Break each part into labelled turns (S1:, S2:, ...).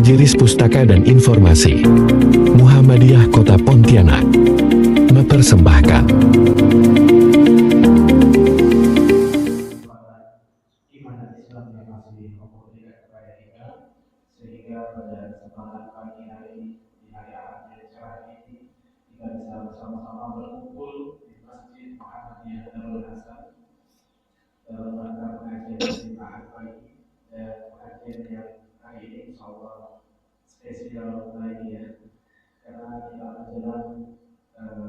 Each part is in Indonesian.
S1: Majelis Pustaka dan Informasi Muhammadiyah Kota Pontianak mempersembahkan
S2: iman dan Islam yang masih memberikan kepada kita, sehingga pada kesempatan pagi hari ini, di hari Ahad yang cerah ini, kita bisa bersama-sama berkumpul di Masjid Muhammadiyah Darul Hasan dalam rangka pengajian di Ahad pagi, dan pengajian yang hari ini insyaallah spesial lagi ya, karena kita menjelang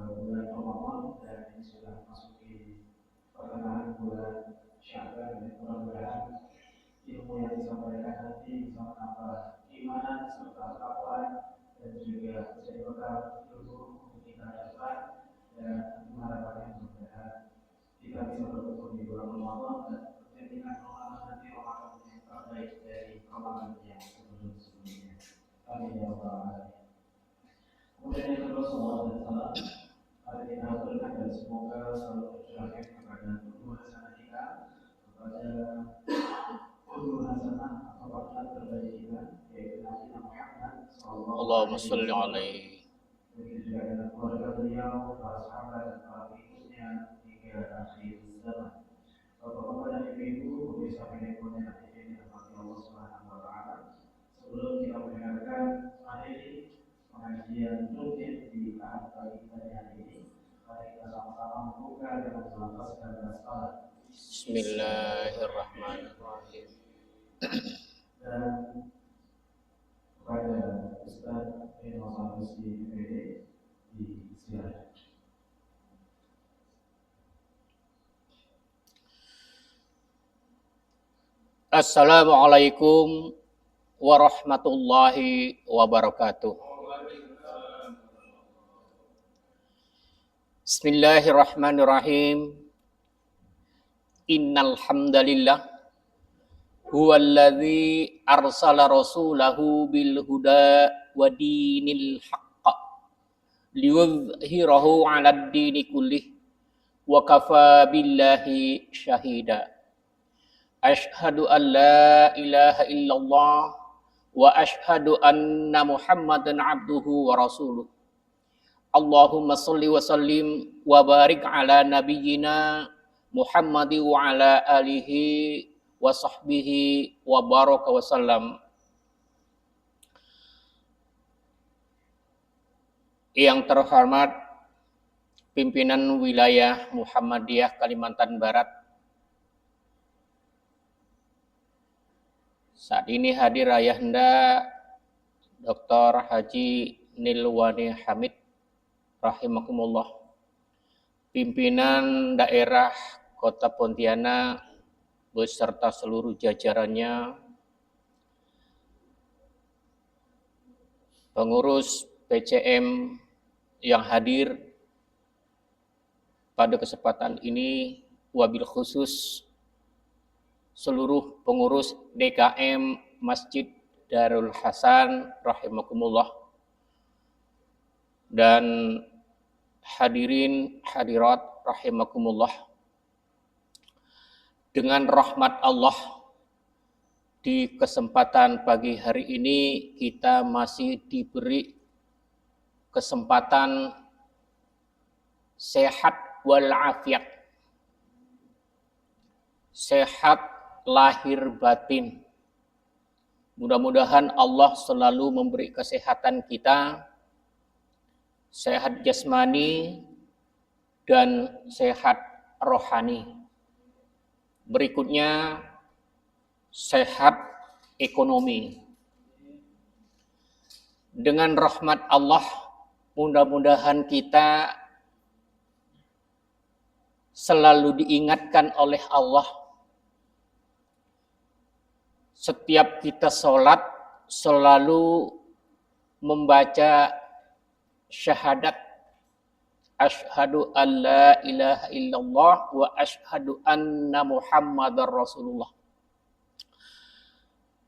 S2: bulan Ramadan dan ini sudah masuki pertengahan bulan Sya'ban, dan mudah-mudahan ilmu yang disampaikan nanti bisa menambah keimanan serta takwa dan juga menjadi bekal ilmu untuk kita depan, dan harapannya mudah-mudahan kita bisa berkumpul di bulan Ramadan dan menjadikan Ramadan nanti Ramadan yang terbaik dari Ramadan yang sebelum-sebelumnya. Amin ya rabbal alamin. Kemudian yang kedua, salawat dan salam mari kita haturkan dan semoga selalu tercurahkan kepada guru hasanah kita, kepada guru hasanah atau partner terbaik kita, yaitu Nabi Muhammad
S3: Allahumma sholli alaihi.
S2: Begitu juga dengan keluarga beliau, para sahabat dan para pengikutnya hingga akhir zaman. Bapak-bapak dan ibu-ibu, pemirsa pendengarnya nanti ini dirahmati Allah Subhanahu wa taala. Sebelum kita mendengarkan materi pengajian rutin di Ahad pagi pada hari ini, mari kita sama-sama membuka dengan melafazkan basmalah.
S3: Bismillahirrahmanirrahim.
S2: Dan kepada Ustaz Eno Sanusi MPD disilakan.
S3: Assalamualaikum warahmatullahi wabarakatuh. Bismillahirrahmanirrahim. Innal hamdalillah huwallazi arsala rasulahu bil huda wa dinil haqq liyudhhirahu 'alad dini kullih wa kafa billahi syahida. Ashhadu an la ilaha illallah wa ashhadu anna Muhammadan abduhu wa rasuluh. Allahumma salli wa sallim wa barik ala nabiyyina Muhammadi wa ala alihi wa sahbihi wa baraka wa sallam. Yang terhormat pimpinan wilayah Muhammadiyah Kalimantan Barat, saat ini hadir Ayahanda Dr. Haji Nilwani Hamid rahimakumullah, pimpinan daerah Kota Pontianak beserta seluruh jajarannya, pengurus PCM yang hadir pada kesempatan ini, wabil khusus seluruh pengurus DKM Masjid Darul Hasan rahimakumullah, dan hadirin hadirat rahimakumullah. Dengan rahmat Allah, di kesempatan pagi hari ini kita masih diberi kesempatan sehat walafiat, sehat lahir batin. Mudah-mudahan Allah selalu memberi kesehatan kita, sehat jasmani dan sehat rohani. Berikutnya sehat ekonomi. Dengan rahmat Allah, mudah-mudahan kita selalu diingatkan oleh Allah. Setiap kita sholat selalu membaca syahadat asyhadu an la ilaha illallah wa asyhadu anna Muhammadar Rasulullah.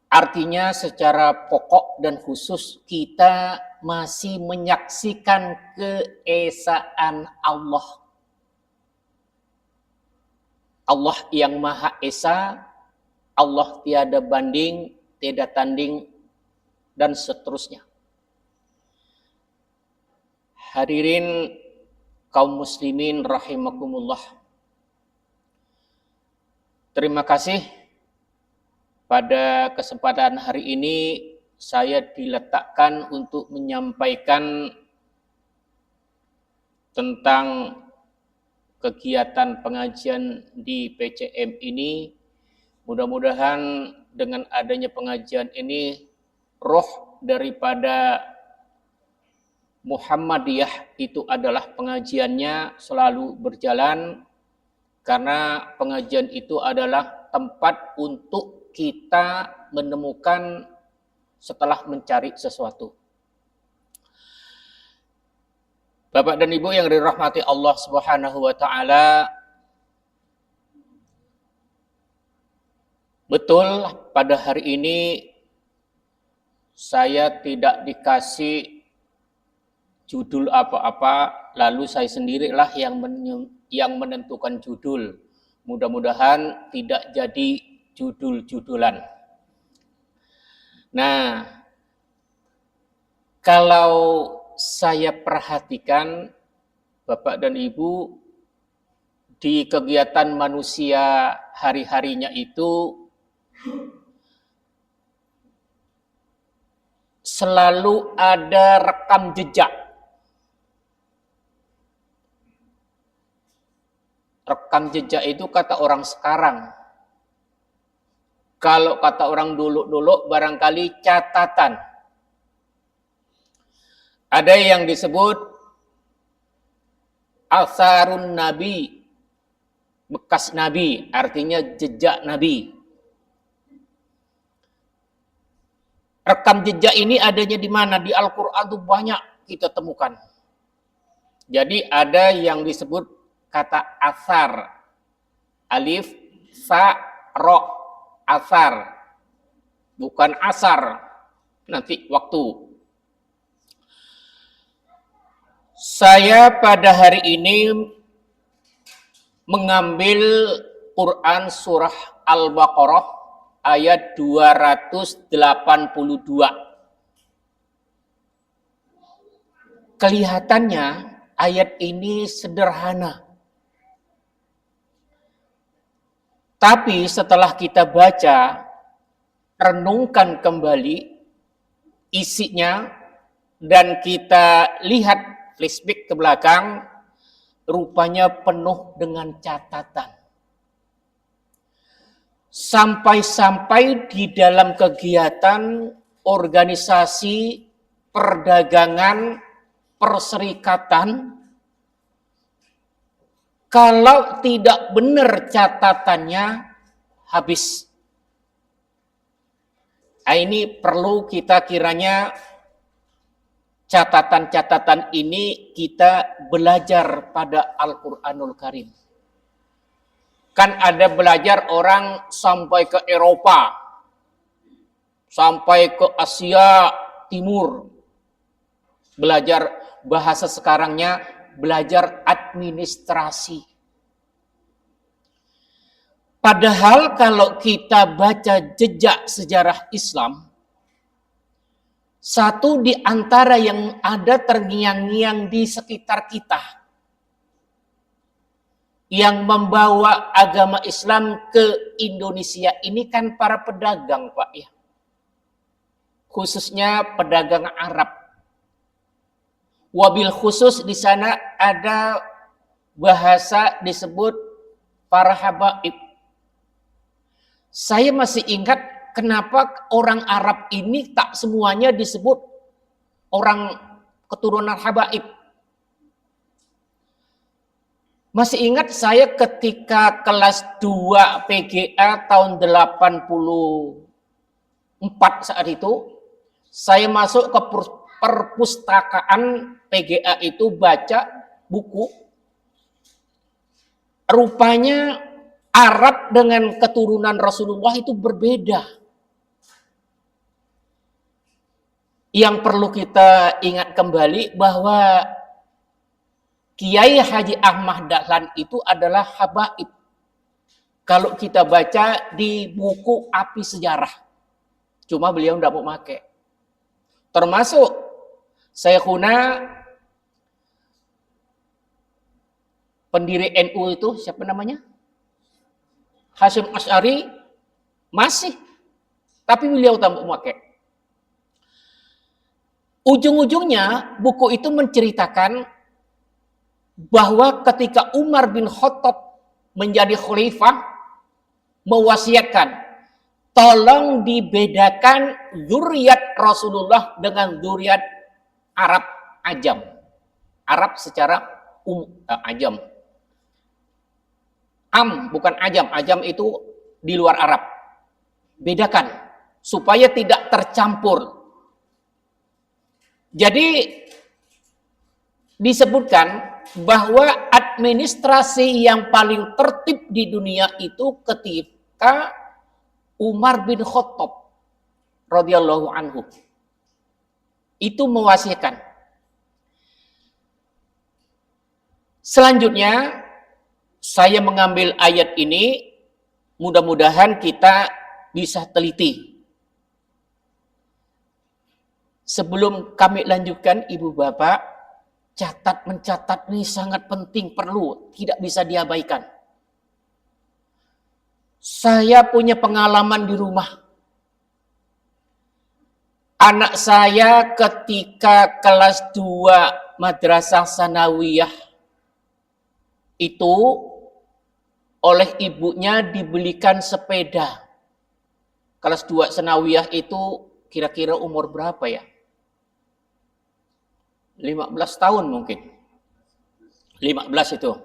S3: Artinya secara pokok dan khusus kita masih menyaksikan keesaan Allah. Allah yang Maha Esa, Allah tiada banding, tiada tanding dan seterusnya. Hadirin kaum muslimin rahimakumullah. Terima kasih pada kesempatan hari ini saya diletakkan untuk menyampaikan tentang kegiatan pengajian di PCM ini. Mudah-mudahan dengan adanya pengajian ini roh daripada Muhammadiyah itu adalah pengajiannya selalu berjalan, karena pengajian itu adalah tempat untuk kita menemukan setelah mencari sesuatu. Bapak dan Ibu yang dirahmati Allah Subhanahu wa taala, betul pada hari ini saya tidak dikasih judul apa-apa, lalu saya sendirilah yang menentukan judul. Mudah-mudahan tidak jadi judul-judulan. Nah, kalau saya perhatikan Bapak dan Ibu, di kegiatan manusia hari-harinya itu selalu ada rekam jejak. Rekam jejak itu kata orang sekarang. Kalau kata orang dulu-dulu barangkali catatan. Ada yang disebut atharun nabi, bekas nabi, artinya jejak nabi. Rekam jejak ini adanya di mana? Di Al-Quran itu banyak kita temukan. Jadi ada yang disebut kata asar, alif, sa, ro, asar, bukan asar, nanti waktu. Saya pada hari ini mengambil Quran surah Al-Baqarah ayat 282. Kelihatannya ayat ini sederhana. Tapi setelah kita baca, renungkan kembali isinya, dan kita lihat flashback ke belakang, rupanya penuh dengan catatan. Sampai-sampai di dalam kegiatan organisasi, perdagangan, perserikatan, kalau tidak benar catatannya, habis. Nah, ini perlu kita kiranya catatan-catatan ini kita belajar pada Al-Quranul Karim. Kan ada belajar orang sampai ke Eropa, sampai ke Asia Timur. Belajar bahasa sekarangnya, belajar administrasi. Padahal kalau kita baca jejak sejarah Islam, satu di antara yang ada terngiang-ngiang di sekitar kita, yang membawa agama Islam ke Indonesia ini kan para pedagang, Pak, ya. Khususnya pedagang Arab. Wabil khusus di sana ada bahasa disebut para habaib. Saya masih ingat kenapa orang Arab ini tak semuanya disebut orang keturunan habaib. Masih ingat saya ketika kelas 2 PGA tahun 84 saat itu, saya masuk ke perpustakaan PGA itu baca buku. Rupanya Arab dengan keturunan Rasulullah itu berbeda. Yang perlu kita ingat kembali bahwa Kiai Haji Ahmad Dahlan itu adalah habaib. Kalau kita baca di buku Api Sejarah. Cuma beliau tidak mau pakai. Termasuk Syekhuna pendiri NU itu siapa namanya? Hasyim Asy'ari masih, tapi beliau tak memakai. Ujung-ujungnya buku itu menceritakan bahwa ketika Umar bin Khattab menjadi khalifah, mewasiatkan tolong dibedakan zuriat Rasulullah dengan zuriat Arab Ajam. Arab secara Ajam. Bukan Ajam. Ajam itu di luar Arab. Bedakan supaya tidak tercampur. Jadi disebutkan bahwa administrasi yang paling tertib di dunia itu ketika Umar bin Khattab radhiyallahu anhu itu mewasiatkan. Selanjutnya saya mengambil ayat ini, mudah-mudahan kita bisa teliti. Sebelum kami lanjutkan, Ibu Bapak, mencatat ini sangat penting, perlu, tidak bisa diabaikan. Saya punya pengalaman di rumah. Anak saya ketika kelas 2 Madrasah Sanawiyah itu oleh ibunya dibelikan sepeda. Kelas 2 Sanawiyah itu kira-kira umur berapa ya? 15 tahun mungkin. 15 itu.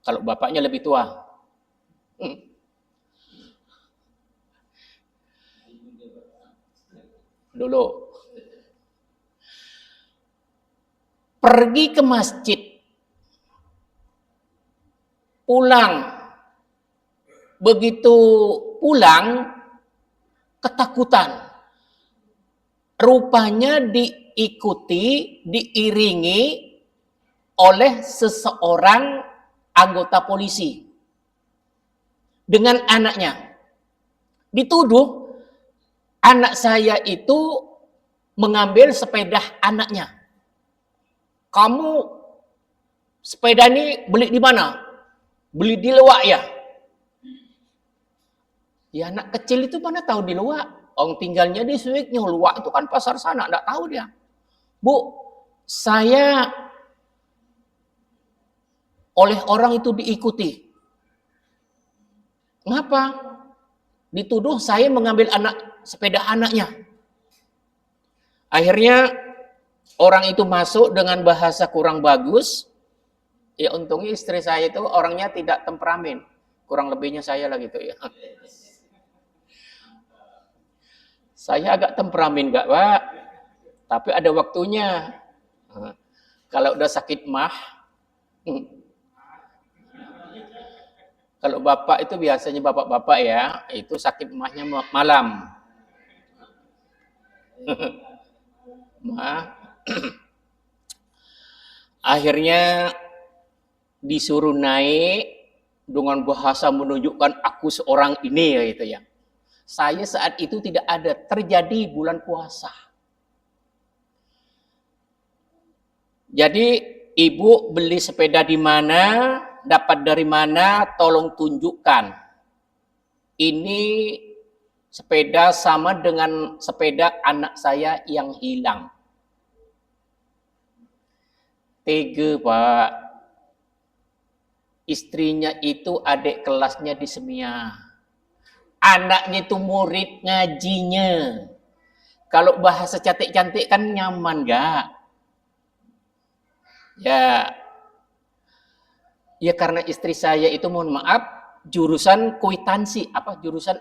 S3: Kalau bapaknya lebih tua. Dulu. Pergi ke masjid. Pulang. Begitu pulang, ketakutan. Rupanya diiringi oleh seseorang anggota polisi dengan anaknya. Dituduh anak saya itu mengambil sepeda anaknya. Kamu sepeda ini beli di mana? Beli di Luwak ya? Ya anak kecil itu mana tahu di Luwak? Orang tinggalnya di Suiknya, Luwak itu kan pasar sana, enggak tahu dia. Bu, saya oleh orang itu diikuti. Ngapa? Dituduh saya mengambil sepeda anaknya. Akhirnya orang itu masuk dengan bahasa kurang bagus. Ya untungnya istri saya itu orangnya tidak temperamen. Kurang lebihnya saya lah gitu ya. Saya agak temperamen enggak, Pak? Tapi ada waktunya. Kalau udah sakit mah, kalau bapak itu biasanya bapak-bapak ya, itu sakit mahnya malam. Akhirnya disuruh naik dengan bahasa menunjukkan aku seorang ini ya gitu ya. Saya saat itu tidak ada, terjadi bulan puasa. Jadi ibu beli sepeda di mana, dapat dari mana, tolong tunjukkan. Ini sepeda sama dengan sepeda anak saya yang hilang. Tega, Pak. Istrinya itu adik kelasnya di Semia. Anaknya itu murid ngajinya. Kalau bahasa cantik-cantik kan nyaman gak? Ya karena istri saya itu mohon maaf jurusan kuitansi. Apa jurusan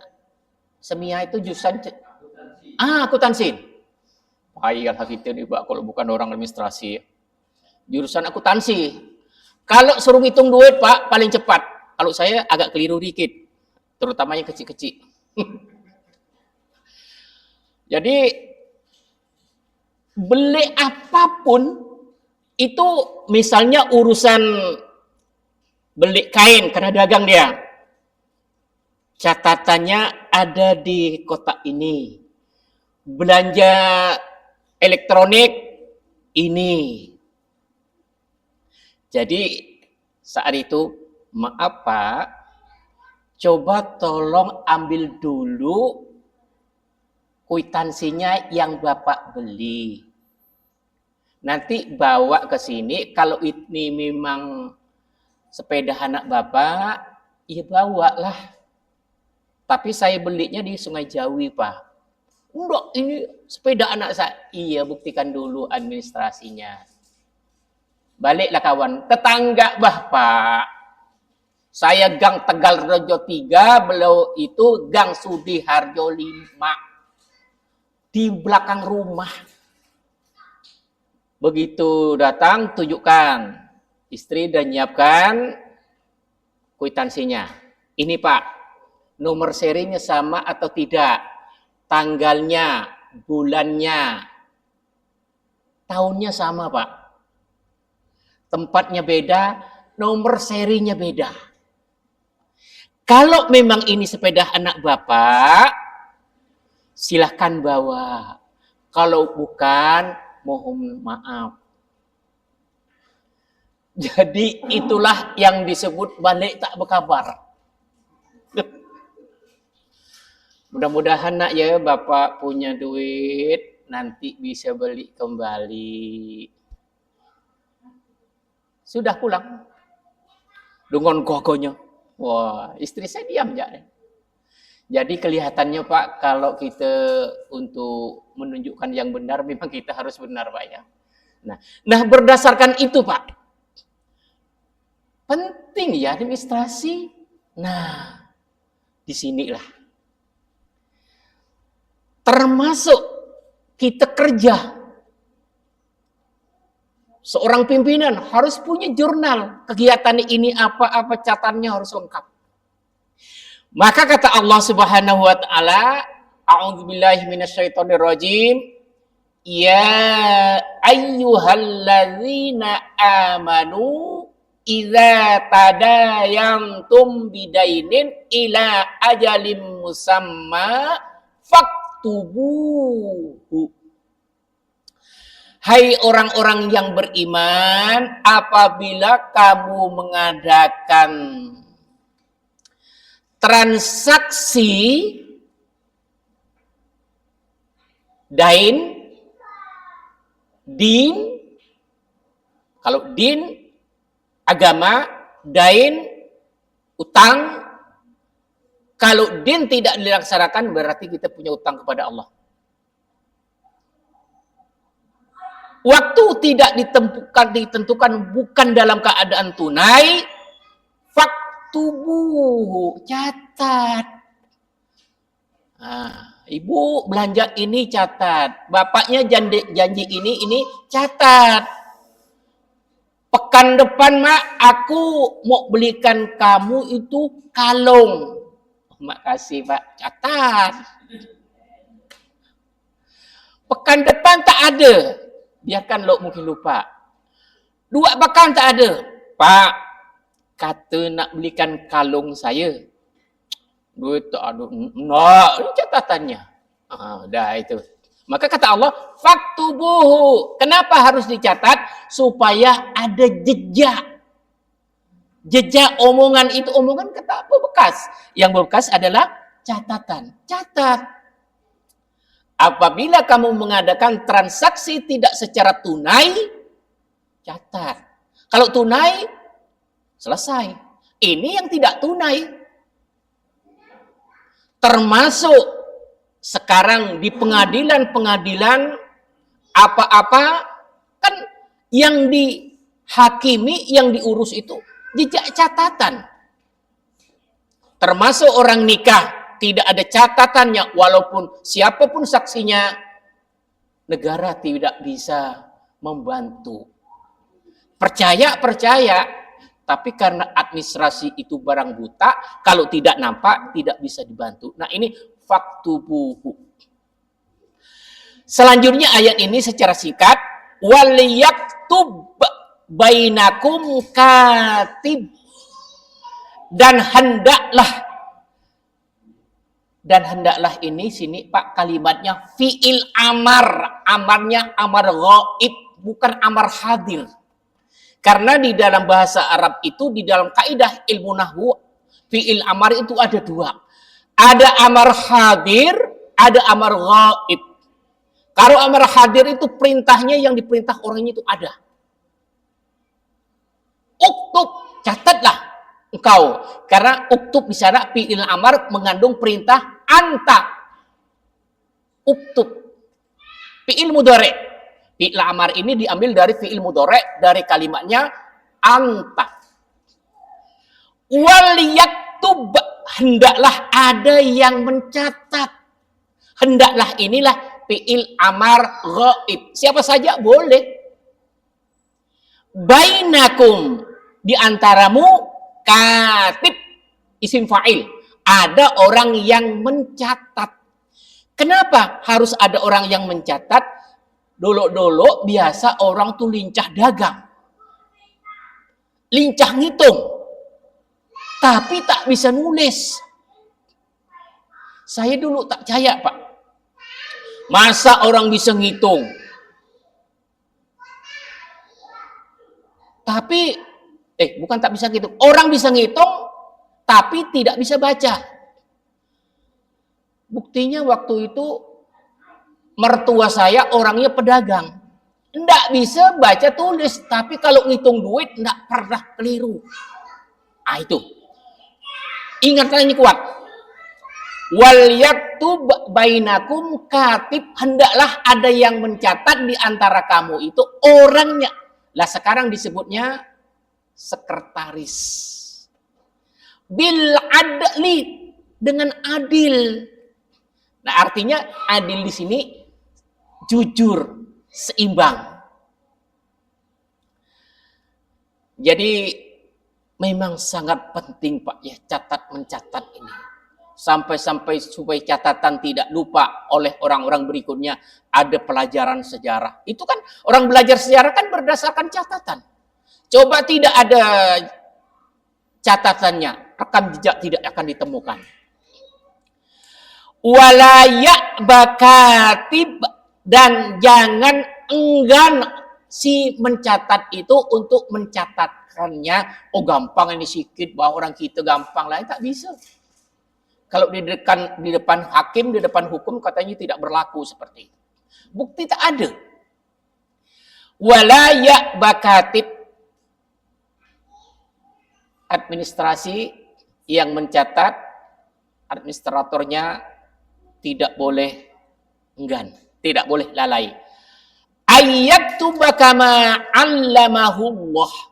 S3: Semia itu jurusan akuntansi. Payahlah kita nih Pak kalau bukan orang administrasi. Jurusan akuntansi. Kalau suruh ngitung duit Pak paling cepat. Kalau saya agak keliru dikit. Terutama yang kecil-kecil. Jadi beli apapun itu misalnya urusan beli kain karena dagang dia. Catatannya ada di kotak ini. Belanja elektronik ini. Jadi saat itu, maaf Pak, coba tolong ambil dulu kwitansinya yang Bapak beli. Nanti bawa ke sini, kalau ini memang sepeda anak Bapak, ya bawalah. Tapi saya belinya di Sungai Jawi, Pak. Enggak, ini sepeda anak saya. Iya, buktikan dulu administrasinya. Baliklah kawan, tetangga Bapak. Saya Gang Tegal Rejo 3, beliau itu Gang Sudiharjo 5. Di belakang rumah. Begitu datang, tunjukkan. Istri dan nyiapkan kwitansinya. Ini Pak, nomor serinya sama atau tidak? Tanggalnya, bulannya, tahunnya sama Pak. Tempatnya beda, nomor serinya beda. Kalau memang ini sepeda anak Bapak, silahkan bawa. Kalau bukan, mohon maaf. Jadi itulah yang disebut balik tak berkabar. Mudah-mudahan nak ya Bapak punya duit, nanti bisa beli kembali. Sudah pulang. Dengan gogonya. Wah, istri saya diam ya. Jadi kelihatannya Pak, kalau kita untuk menunjukkan yang benar, memang kita harus benar Pak ya. Nah berdasarkan itu Pak, penting ya administrasi. Nah, disinilah. Termasuk kita kerja. Seorang pimpinan harus punya jurnal. Kegiatan ini apa-apa catatannya harus lengkap. Maka kata Allah Subhanahu wa taala, a'udzubillahi minasyaitonirrajim, ya ayyuhalladzina amanu idza tadayantum bidainin ila ajalim musamma faktubuhu. Hai orang-orang yang beriman, apabila kamu mengadakan transaksi dain, din, kalau din, agama, dain, utang, kalau din tidak dilaksanakan berarti kita punya utang kepada Allah. Waktu tidak ditentukan bukan dalam keadaan tunai, faktubuhu, catat. Ibu belanja ini catat, bapaknya janji ini catat. Pekan depan mak, aku mau belikan kamu itu kalung. Makasih Pak, catat. Pekan depan tak ada. Biarkan lo mungkin lupa. 2 pekan tak ada. Pak, kata nak belikan kalung saya. Duit tak ada. Nak, ini catatannya. Dah itu. Maka kata Allah, faktubuhu. Kenapa harus dicatat? Supaya ada jejak. Jejak omongan itu, omongan kata apa bekas. Yang bekas adalah catatan. Catat. Apabila kamu mengadakan transaksi tidak secara tunai, catat. Kalau tunai, selesai. Ini yang tidak tunai. Termasuk sekarang di pengadilan-pengadilan, apa-apa, kan yang dihakimi, yang diurus itu, jejak catatan. Termasuk orang nikah. Tidak ada catatannya, walaupun siapapun saksinya, negara tidak bisa membantu. Percaya, tapi karena administrasi itu barang buta, kalau tidak nampak, tidak bisa dibantu. Nah ini faktubuhu. Selanjutnya ayat ini secara singkat, waliyaktub bainakum katib. Dan hendaklah Dan hendaklah ini sini Pak kalimatnya fi'il amar. Amarnya amar ghaib, bukan amar hadir. Karena di dalam bahasa Arab itu, di dalam kaidah ilmu nahwu, fi'il amar itu ada dua. Ada amar hadir, ada amar ghaib. Kalau amar hadir itu perintahnya yang diperintah orangnya itu ada. Uktub, catatlah engkau. Karena uktub di sana fi'il amar mengandung perintah anta. Uktub. Fi'il mudhari'. Fi'il amar ini diambil dari fi'il mudhari', dari kalimatnya anta. Wal yaktub, hendaklah ada yang mencatat. Hendaklah inilah fi'il amar ghaib. Siapa saja boleh. Bainakum, di antaramu, katib, isim fa'il. Ada orang yang mencatat. Kenapa harus ada orang yang mencatat? Dulu biasa orang tuh lincah dagang. Lincah ngitung. Tapi tak bisa nulis. Saya dulu tak percaya, Pak. Masa orang bisa ngitung? Tapi, bukan tak bisa ngitung. Orang bisa ngitung, tapi tidak bisa baca. Buktinya waktu itu, mertua saya orangnya pedagang. Tidak bisa baca tulis, tapi kalau ngitung duit, tidak pernah keliru. Itu. Ingatlah ini kuat. Wal yaktub bainakum katib, hendaklah ada yang mencatat di antara kamu itu orangnya. Lah sekarang disebutnya sekretaris. Bil adli, dengan adil. Nah, artinya adil di sini jujur, seimbang. Jadi memang sangat penting Pak ya mencatat ini. Sampai-sampai supaya catatan tidak lupa oleh orang-orang berikutnya, ada pelajaran sejarah. Itu kan orang belajar sejarah kan berdasarkan catatan. Coba tidak ada catatannya, rekam jejak tidak akan ditemukan. Walayak bakatib, dan jangan enggan si mencatat itu untuk mencatatkannya. Oh gampang ini sikit, bahwa orang kita gampang lah, tak bisa. Kalau di depan hakim, di depan hukum katanya tidak berlaku seperti itu. Bukti tak ada. Walayak bakatib, administrasi yang mencatat, administratornya tidak boleh enggan, tidak boleh lalai. Ayyaktuba kama 'allamahullah.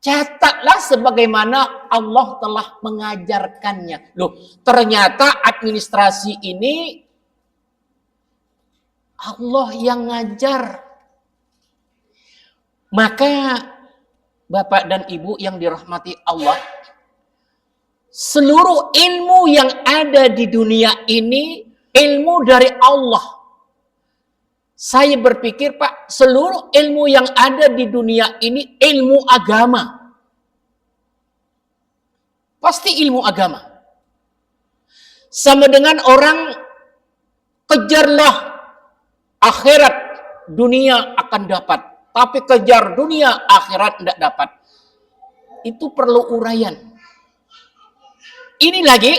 S3: Catatlah sebagaimana Allah telah mengajarkannya. Loh, ternyata administrasi ini Allah yang ngajar. Maka Bapak dan Ibu yang dirahmati Allah, seluruh ilmu yang ada di dunia ini ilmu dari Allah. Saya berpikir Pak, seluruh ilmu yang ada di dunia ini ilmu agama. Pasti ilmu agama. Sama dengan orang kejarlah akhirat, dunia akan dapat. Tapi kejar dunia, akhirat tidak dapat. Itu perlu uraian. Ini lagi,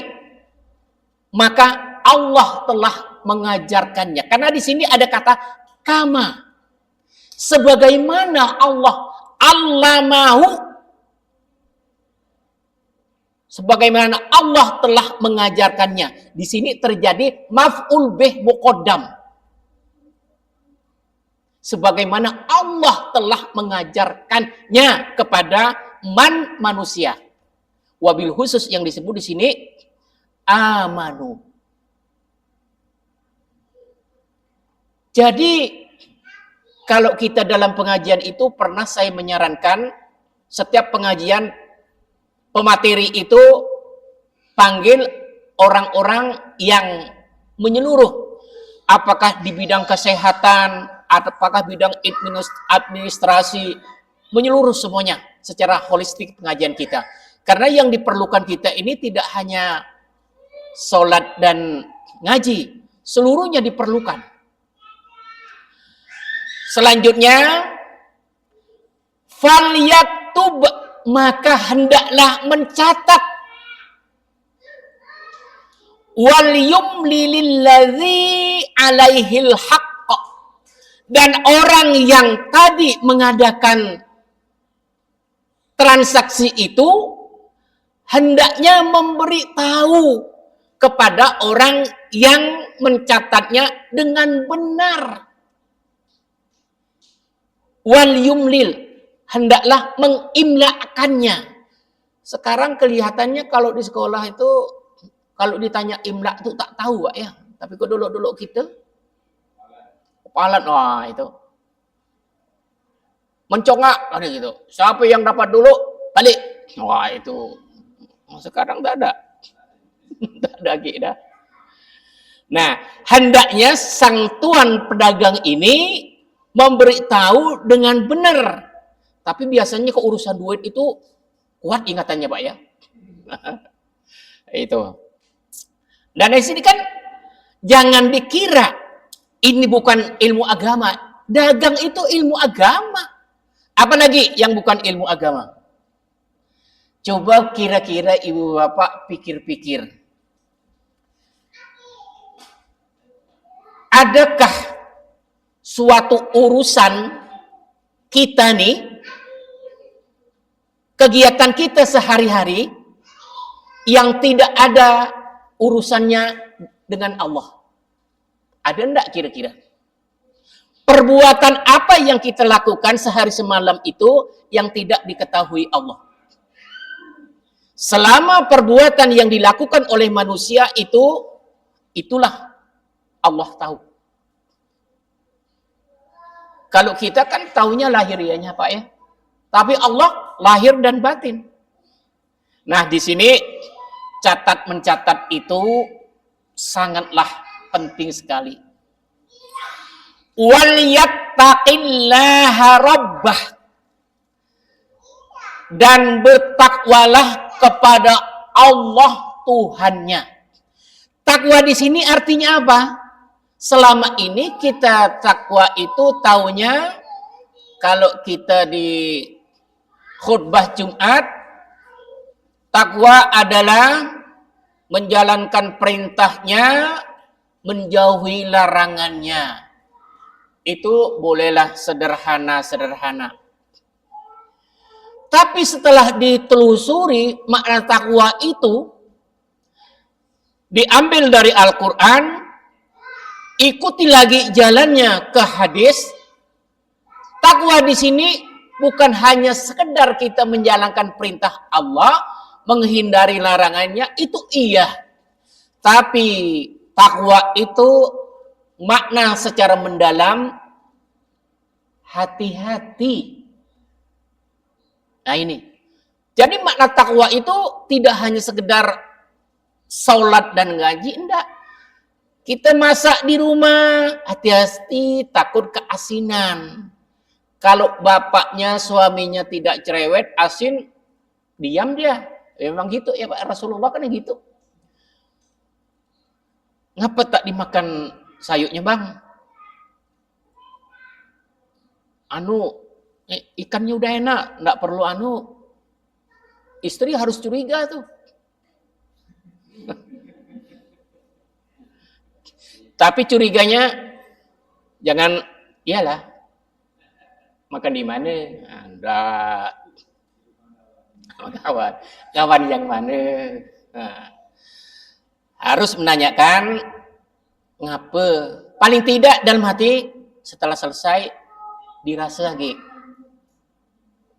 S3: maka Allah telah mengajarkannya. Karena di sini ada kata kama. Sebagaimana Allah allamahu. Sebagaimana Allah telah mengajarkannya. Di sini terjadi maf'ul bih muqaddam. Sebagaimana Allah telah mengajarkannya kepada manusia. Wabil khusus yang disebut di sini amanu. Jadi kalau kita dalam pengajian itu pernah saya menyarankan setiap pengajian pemateri itu panggil orang-orang yang menyeluruh. Apakah di bidang kesehatan, apakah bidang administrasi, menyeluruh semuanya secara holistik pengajian kita. Karena yang diperlukan kita ini tidak hanya sholat dan ngaji, seluruhnya diperlukan. Selanjutnya, falyaktub, maka hendaklah mencatat, wal yumli lilladzi alaihil haqq, dan orang yang tadi mengadakan transaksi itu hendaknya memberi tahu kepada orang yang mencatatnya dengan benar. Wal yumlil, hendaklah mengimla'kannya. Sekarang kelihatannya kalau di sekolah itu, kalau ditanya imla itu tak tahu Pak ya. Tapi kok dulu kita kepalan, wah itu mencongak ada gitu. Siapa yang dapat dulu balik. Wah itu sekarang tak ada. Tak ada lagi dah. Nah, hendaknya sang tuan pedagang ini memberitahu dengan benar. Tapi biasanya ke urusan duit itu kuat ingatannya Pak ya. Itu. Dan di sini kan jangan dikira ini bukan ilmu agama. Dagang itu ilmu agama. Apalagi yang bukan ilmu agama. Coba kira-kira ibu bapak pikir-pikir. Adakah suatu urusan kita nih, kegiatan kita sehari-hari yang tidak ada urusannya dengan Allah? Ada enggak kira-kira? Perbuatan apa yang kita lakukan sehari semalam itu yang tidak diketahui Allah? Selama perbuatan yang dilakukan oleh manusia itu, itulah Allah tahu. Kalau kita kan taunya lahiriahnya Pak ya. Tapi Allah lahir dan batin. Nah di sini mencatat itu sangatlah penting sekali. Wal yattaqillaha rabbah, dan bertakwalah kepada Allah Tuhannya. Takwa di sini artinya apa? Selama ini kita takwa itu taunya kalau kita di khutbah Jumat, takwa adalah menjalankan perintahnya, menjauhi larangannya. Itu bolehlah sederhana-sederhana. Tapi setelah ditelusuri makna takwa itu diambil dari Al-Quran, ikuti lagi jalannya ke hadis. Takwa di sini bukan hanya sekedar kita menjalankan perintah Allah, menghindari larangannya, itu iya. Tapi takwa itu makna secara mendalam, hati-hati. Nah ini. Jadi makna takwa itu tidak hanya sekedar salat dan ngaji, enggak. Kita masak di rumah, hati-hati takut keasinan. Kalau bapaknya, suaminya tidak cerewet, asin, diam dia. Memang gitu ya Pak, Rasulullah kan gitu. Ngapa tak dimakan sayurnya Bang? Ikannya udah enak, enggak perlu istri harus curiga tuh. Tapi curiganya jangan, iyalah, makan di mana? Enggak. Kawan yang mana? Nah, harus menanyakan ngapa. Paling tidak dalam hati setelah selesai dirasa lagi.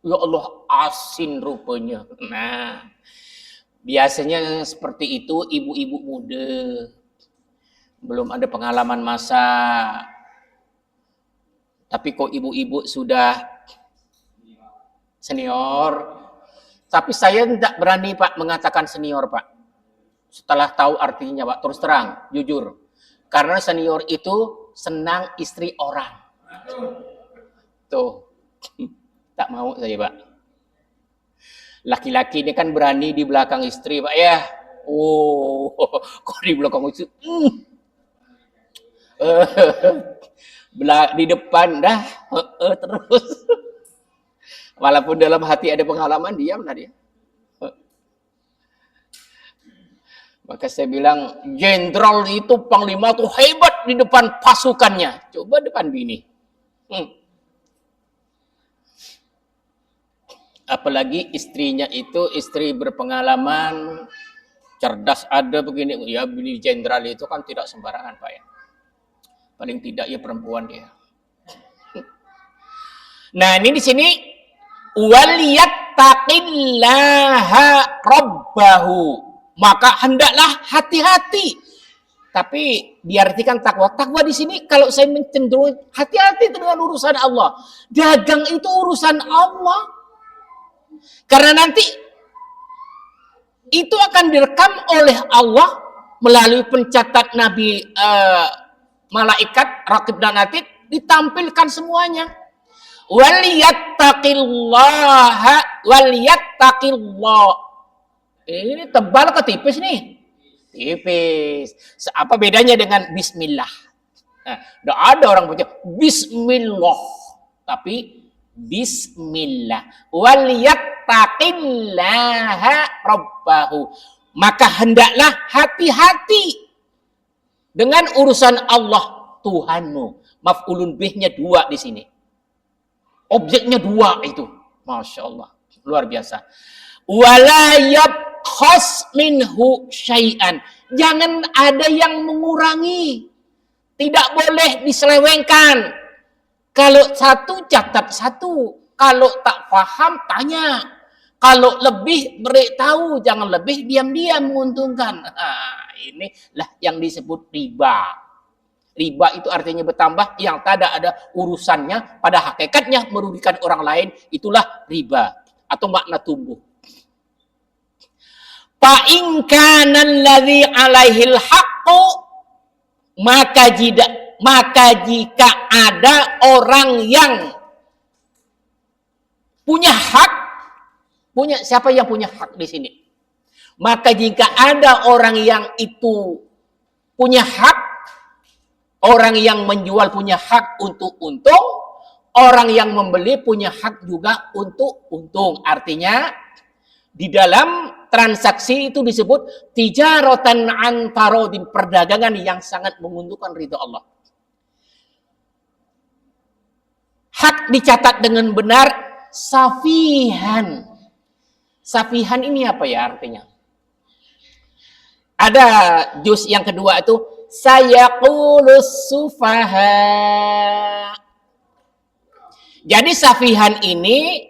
S3: Ya Allah, asin rupanya. Nah, biasanya seperti itu ibu-ibu muda. Belum ada pengalaman masak. Tapi kok ibu-ibu sudah senior. Tapi saya tidak berani Pak mengatakan senior Pak. Setelah tahu artinya Pak, terus terang, jujur. Karena senior itu senang istri orang. Tuh, tak mau saya Pak. Laki-laki ini kan berani di belakang istri Pak ya. Oh, kok di belakang itu? Di depan dah terus. Walaupun dalam hati ada pengalaman, diam lah dia. Maka saya bilang, jenderal itu panglima tuh hebat di depan pasukannya. Coba depan bini. Apalagi istrinya itu istri berpengalaman, cerdas ada begini. Ya bini jenderal itu kan tidak sembarangan Pak ya. Paling tidak ya perempuan dia. Nah ini di sini waliyattaqillaha rabbahu, maka hendaklah hati-hati. Tapi diartikan takwa. Takwa di sini kalau saya mencenderung hati-hati dengan urusan Allah. Dagang itu urusan Allah. Karena nanti itu akan direkam oleh Allah melalui pencatat Nabi malaikat Raqib dan Atid, ditampilkan semuanya. Waliyattaqillah. Ini tebal ke tipis nih? Tipis. Apa bedanya dengan bismillah? Nah, ada orang punya bismillah, tapi bismillah. Waliyattaqillaha rabbahu. Maka hendaklah hati-hati dengan urusan Allah Tuhanmu. Maf'ulun bihnya 2 di sini. Objeknya 2 itu. Masya Allah. Luar biasa. Wala yabkhas minhu syai'an. Jangan ada yang mengurangi. Tidak boleh diselewengkan. Kalau satu, catat satu. Kalau tak paham, tanya. Kalau lebih, beritahu. Jangan lebih, diam-diam menguntungkan. Nah, inilah yang disebut riba. Riba itu artinya bertambah, yang tak ada urusannya, pada hakikatnya merugikan orang lain, itulah riba. Atau makna tumbuh. Fa'in kana alladhi alaihil haqqu, maka jika ada orang yang punya hak, siapa yang punya hak di sini? Maka jika ada orang yang itu punya hak, orang yang menjual punya hak untuk untung, orang yang membeli punya hak juga untuk untung. Artinya di dalam transaksi itu disebut tijaratan an tarodin, perdagangan yang sangat menguntungkan ridho Allah. Hak dicatat dengan benar, safihan. Safihan ini apa ya artinya? Ada juz yang kedua itu sayaqulus sufaha. Jadi safihan ini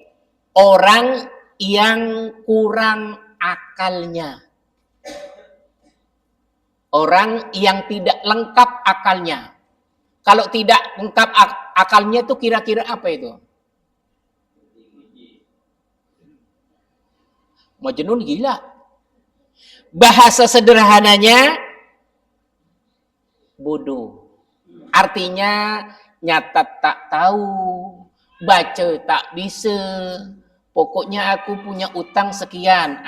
S3: orang yang kurang akalnya. Orang yang tidak lengkap akalnya. Kalau tidak lengkap akalnya itu kira-kira apa itu? Majnun, gila. Bahasa sederhananya bodoh. Artinya nyatat tak tahu, baca tak bisa. Pokoknya aku punya utang sekian.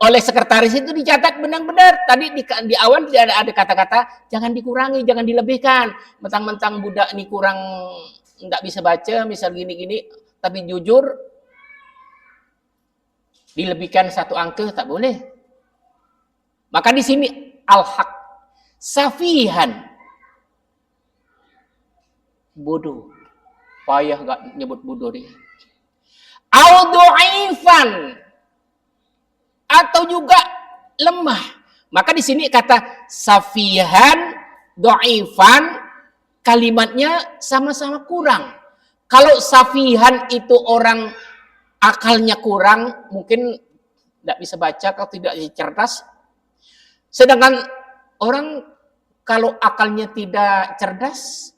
S3: Oleh sekretaris itu dicatat benar-benar. Tadi di awal ada kata-kata jangan dikurangi, jangan dilebihkan. Mentang-mentang budak ini kurang, enggak bisa baca, misal gini-gini, tapi jujur dilebihkan 1 angka tak boleh. Maka di sini al-haq, safihan, bodoh. Payah gak nyebut bodoh dia. Au-du'ifan, atau juga lemah. Maka di sini kata safihan, du'ifan, kalimatnya sama-sama kurang. Kalau safihan itu orang akalnya kurang, mungkin tidak bisa baca, kalau tidak cerdas. Sedangkan orang kalau akalnya tidak cerdas,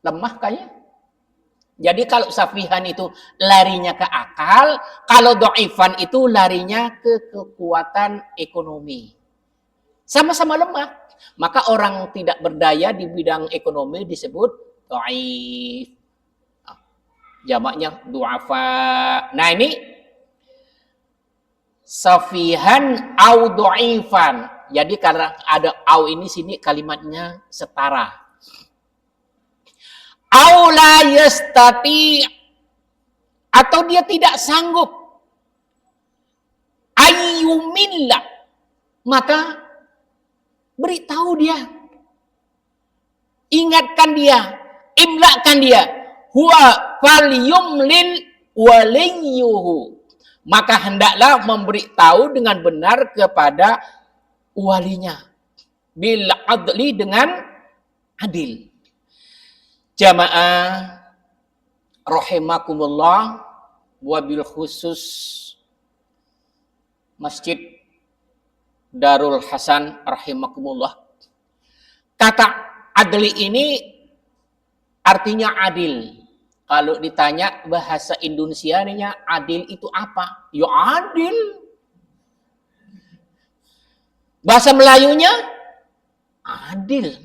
S3: lemah kayaknya. Jadi kalau safihan itu larinya ke akal, kalau do'ifan itu larinya ke kekuatan ekonomi. Sama-sama lemah. Maka orang tidak berdaya di bidang ekonomi disebut do'if. Jamaknya du'afa. Nah ini safihan au dhaifan. Jadi karena ada au ini sini kalimatnya setara. Au la yastati, atau dia tidak sanggup ayyumilla, maka beritahu dia, ingatkan dia, imlakan dia, huwa falyumlil waliyuhu, maka hendaklah memberitahu dengan benar kepada walinya, bil adli, dengan adil. Jamaah rahimakumullah, wabil khusus Masjid Darul Hasan rahimakumullah. Kata adli ini artinya adil. Kalau ditanya bahasa Indonesianya adil itu apa? Ya adil. Bahasa Melayunya adil.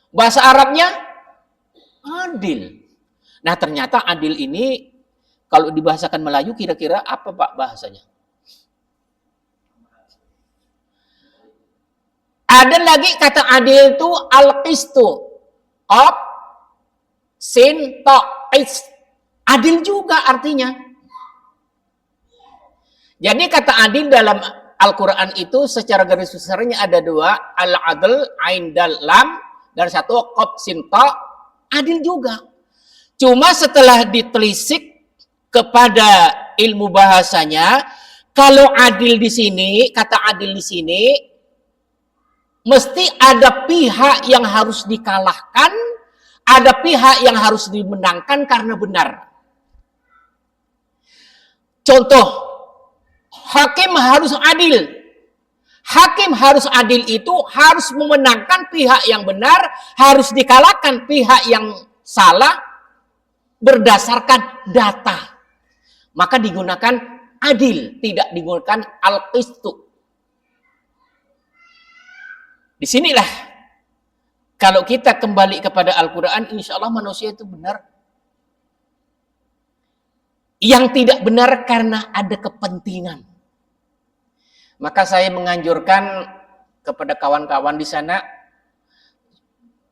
S3: Bahasa Arabnya adil. Nah, ternyata adil ini kalau dibahasakan Melayu kira-kira apa Pak bahasanya? Ada lagi kata adil itu al-qistu. Qaf, sin, ta, qist. Adil juga artinya. Jadi kata adil dalam Al-Quran itu secara garis besarnya ada dua. Al-adl, ain, dal, lam. Dan satu qaf, sin, ta. Adil juga. Cuma setelah ditelisik kepada ilmu bahasanya, kalau adil di sini, kata adil di sini, mesti ada pihak yang harus dikalahkan, ada pihak yang harus dimenangkan karena benar. Contoh, hakim harus adil. Hakim harus adil itu harus memenangkan pihak yang benar, harus dikalahkan pihak yang salah berdasarkan data. Maka digunakan adil, tidak digunakan al-qistu. Disinilah kalau kita kembali kepada Al-Quran, insya Allah manusia itu benar. Yang tidak benar karena ada kepentingan. Maka saya menganjurkan kepada kawan-kawan di sana,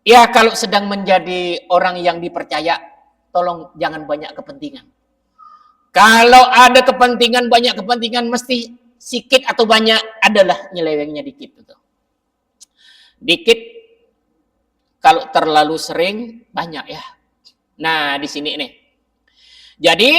S3: ya kalau sedang menjadi orang yang dipercaya, tolong jangan banyak kepentingan. Kalau ada kepentingan, banyak kepentingan, mesti sedikit atau banyak adalah nyelewengnya dikit. Gitu. Dikit, kalau terlalu sering, banyak ya. Nah, di sini nih. Jadi,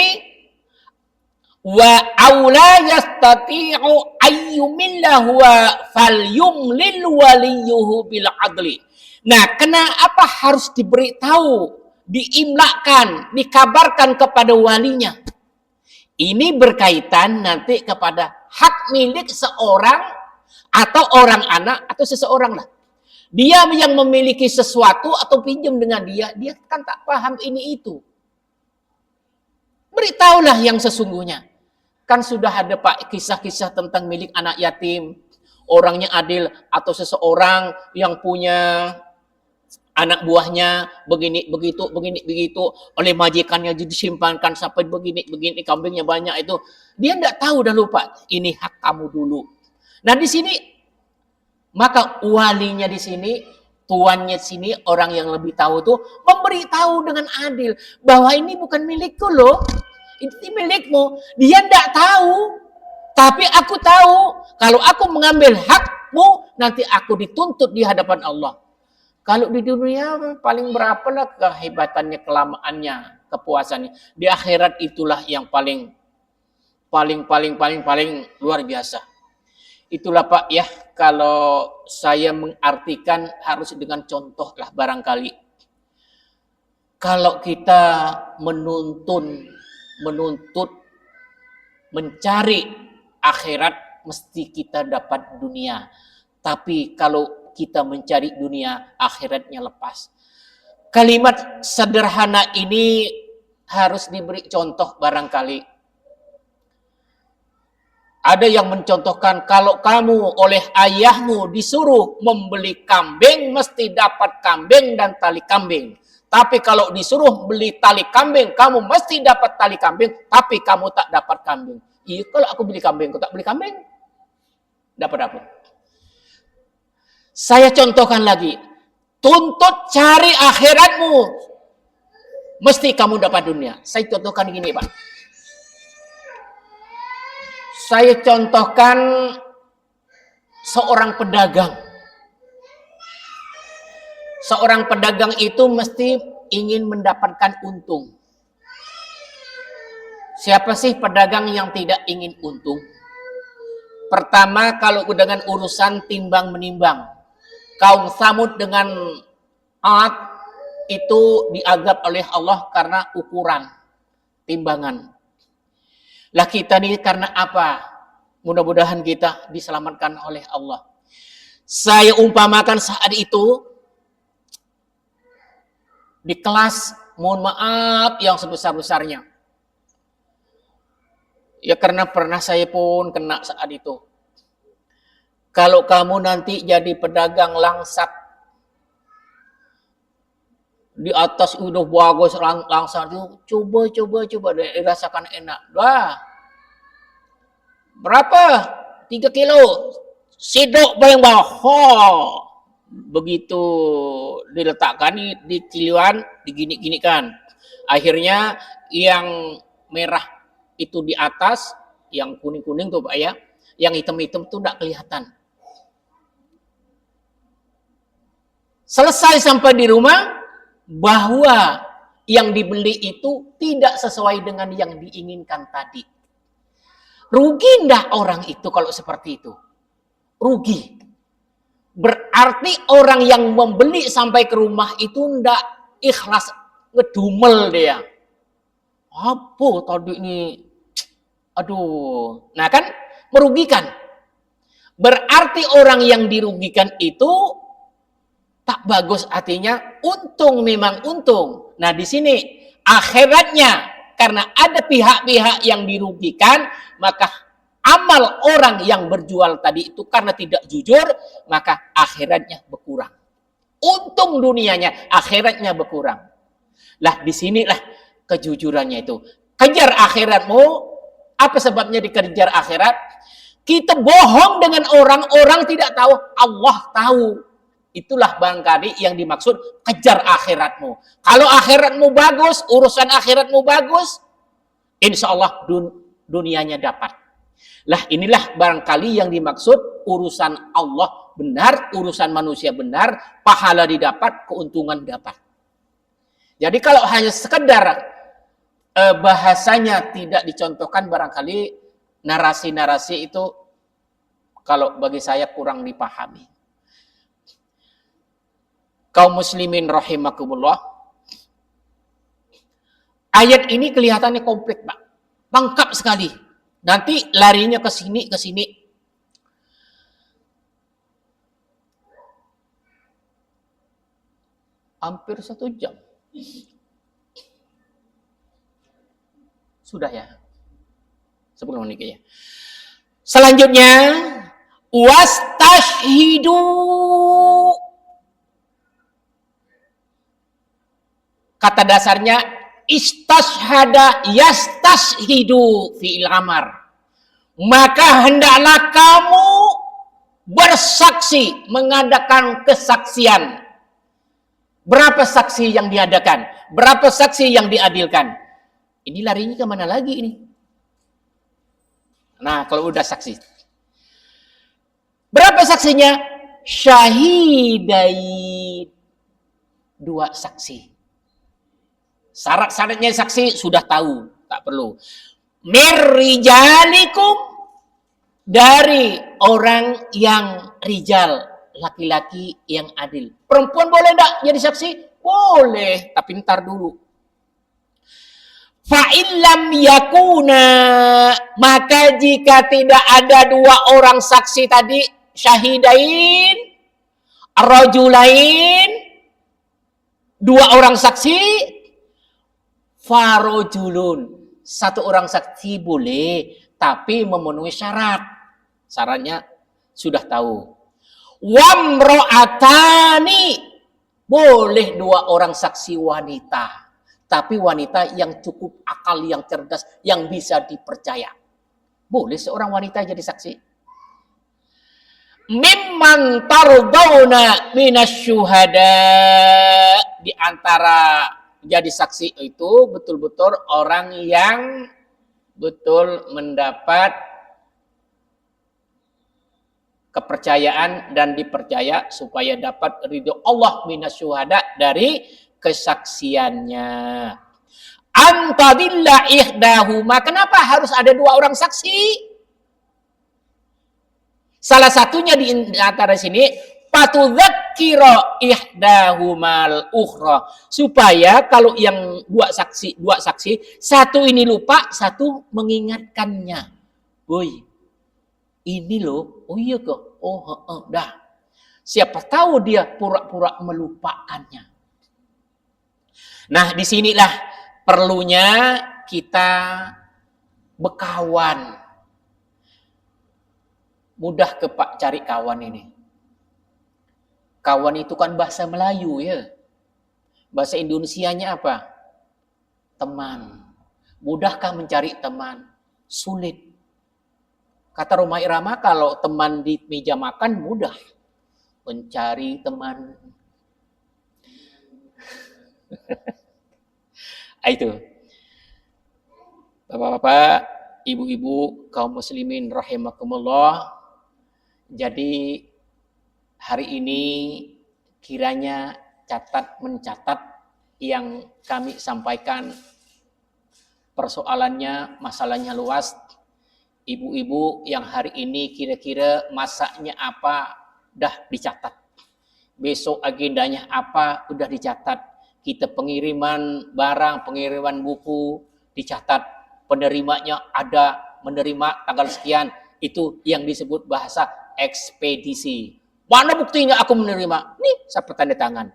S3: wa aula yastati'u ayyumillah huwa falyumlil waliyuhu bil adli. Nah, kenapa harus diberitahu, diimlakan, dikabarkan kepada walinya? Ini berkaitan nanti kepada hak milik seorang atau orang anak atau seseorang lah. Dia yang memiliki sesuatu atau pinjam dengan dia kan tak paham ini itu. Beritahulah yang sesungguhnya. Kan sudah ada Pak kisah-kisah tentang milik anak yatim, orangnya adil, atau seseorang yang punya anak buahnya begini begitu oleh majikannya disimpankan sampai begini kambingnya banyak itu. Dia tidak tahu dah lupa ini hak kamu dulu. Nah di sini maka walinya di sini, tuannya di sini, orang yang lebih tahu itu memberitahu dengan adil bahwa ini bukan milikku loh, ini milikmu. Dia tidak tahu, tapi aku tahu kalau aku mengambil hakmu nanti aku dituntut di hadapan Allah. Kalau di dunia paling berapalah kehebatannya, kelamaannya, kepuasannya. Di akhirat itulah yang paling luar biasa. Itulah Pak ya, kalau saya mengartikan harus dengan contoh lah barangkali. Kalau kita menuntut, mencari akhirat, mesti kita dapat dunia. Tapi kalau kita mencari dunia, akhiratnya lepas. Kalimat sederhana ini harus diberi contoh barangkali. Ada yang mencontohkan kalau kamu oleh ayahmu disuruh membeli kambing, mesti dapat kambing dan tali kambing. Tapi kalau disuruh beli tali kambing, kamu mesti dapat tali kambing, tapi kamu tak dapat kambing. Iya, kalau aku beli kambing, kau tak beli kambing, dapat apa? Saya contohkan lagi, tuntut cari akhiratmu, mesti kamu dapat dunia. Saya contohkan gini, Pak. Saya contohkan seorang pedagang. Seorang pedagang itu mesti ingin mendapatkan untung. Siapa sih pedagang yang tidak ingin untung? Pertama, kalau dengan urusan timbang menimbang, kaum Samud dengan Ad itu dianggap oleh Allah karena ukuran timbangan. Lah kita nih karena apa? Mudah-mudahan kita diselamatkan oleh Allah. Saya umpamakan saat itu di kelas, mohon maaf yang sebesar-besarnya. Ya karena pernah saya pun kena saat itu. Kalau kamu nanti jadi pedagang langsat, di atas udah bagus langsat itu, coba dirasakan enak. Wah, berapa? 3 kilo. Sidok bayang bawah. Begitu diletakkan di kiluan, digini-ginikan. Akhirnya yang merah itu di atas, yang kuning-kuning tuh Pak ya, yang hitam-hitam tuh enggak kelihatan. Selesai sampai di rumah, bahwa yang dibeli itu tidak sesuai dengan yang diinginkan tadi. Rugi enggak orang itu kalau seperti itu? Rugi. Berarti orang yang membeli sampai ke rumah itu enggak ikhlas, ngedumel dia. Apa tadi ini? Aduh, nah kan merugikan. Berarti orang yang dirugikan itu tak bagus, artinya untung, memang untung. Nah di sini akhiratnya, karena ada pihak-pihak yang dirugikan, maka amal orang yang berjual tadi itu karena tidak jujur, maka akhiratnya berkurang. Untung dunianya, akhiratnya berkurang. Lah disinilah kejujurannya itu. Kejar akhiratmu. Apa sebabnya dikejar akhirat? Kita bohong dengan orang tidak tahu, Allah tahu. Itulah barangkali yang dimaksud kejar akhiratmu. Kalau akhiratmu bagus, urusan akhiratmu bagus, insya Allah dunianya dapat. Lah inilah barangkali yang dimaksud urusan Allah benar, urusan manusia benar, pahala didapat, keuntungan dapat. Jadi kalau hanya sekedar bahasanya tidak dicontohkan, barangkali narasi-narasi itu kalau bagi saya kurang dipahami. Kaum muslimin rahimakumullah, ayat ini kelihatannya komplit Pak, lengkap sekali. Nanti larinya ke sini. Hampir 1 jam. Sudah ya. 10 menit ya. Selanjutnya, wastashhidu. Kata dasarnya istashhada yastashhidu fi'il amar. Maka hendaklah kamu bersaksi, mengadakan kesaksian. Berapa saksi yang diadakan? Berapa saksi yang diadilkan? Ini larinya kemana lagi ini? Nah, kalau udah saksi. Berapa saksinya? Syahidain. 2 saksi. Syarat-syaratnya saksi sudah tahu, tak perlu. Mirrijalikum, dari orang yang rijal, laki-laki yang adil. Perempuan boleh enggak jadi saksi? Boleh, tapi ntar dulu. Fa'illam yakuna, maka jika tidak ada 2 orang saksi tadi, syahidain, rajulain, 2 orang saksi, farojulun, 1 orang saksi boleh, tapi memenuhi syarat. Syaratnya sudah tahu. Wamro'atani, boleh 2 orang saksi wanita. Tapi wanita yang cukup akal, yang cerdas, yang bisa dipercaya. Boleh seorang wanita jadi saksi. Mimman tardawna minasyuhada, di antara jadi saksi itu betul-betul orang yang betul mendapat kepercayaan dan dipercaya supaya dapat ridho Allah minasyuhada dari kesaksiannya. Antadilla ihdahuma, kenapa harus ada dua orang saksi? Salah satunya di antara sini patudzakira ihdahumal ukhra, supaya kalau yang dua saksi, satu ini lupa, satu mengingatkannya. Boy, ini loh, oh iya kok, dah. Siapa tahu dia pura-pura melupakannya. Nah, disinilah perlunya kita berkawan. Mudah ke Pak cari kawan ini. Kawan itu kan bahasa Melayu ya. Bahasa Indonesianya apa? Teman. Mudahkah mencari teman? Sulit. Kata Rhoma Irama, kalau teman di meja makan mudah. Mencari teman. Itu. Bapak-bapak, ibu-ibu, kaum muslimin rahimakumullah. Jadi hari ini kiranya mencatat yang kami sampaikan. Persoalannya, masalahnya luas. Ibu-ibu yang hari ini kira-kira masaknya apa, dah dicatat. Besok agendanya apa, udah dicatat. Kita pengiriman barang, pengiriman buku, dicatat. Penerimanya ada, menerima tanggal sekian. Itu yang disebut bahasa ekspedisi. Mana buktinya aku menerima? Nih, siapa tanda tangan?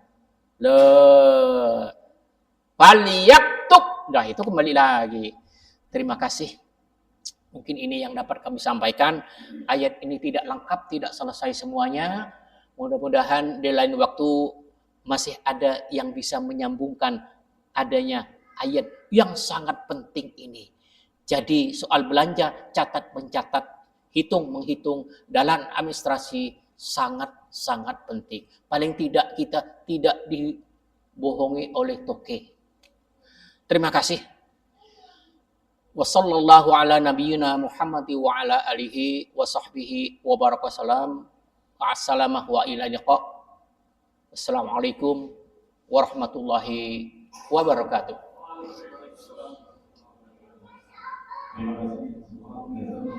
S3: Falyaktub. Nah, itu kembali lagi. Terima kasih. Mungkin ini yang dapat kami sampaikan. Ayat ini tidak lengkap, tidak selesai semuanya. Mudah-mudahan di lain waktu masih ada yang bisa menyambungkan adanya ayat yang sangat penting ini. Jadi soal belanja, catat mencatat, hitung menghitung dalam administrasi sangat-sangat penting. Paling tidak kita tidak dibohongi oleh toke. Terima kasih. Wassallallahu ala nabiyyina Muhammad wa ala alihi wa sahbihi wa baraka salam. Assalamah wa ila liqa. Assalamualaikum warahmatullahi wabarakatuh.
S2: Terima kasih.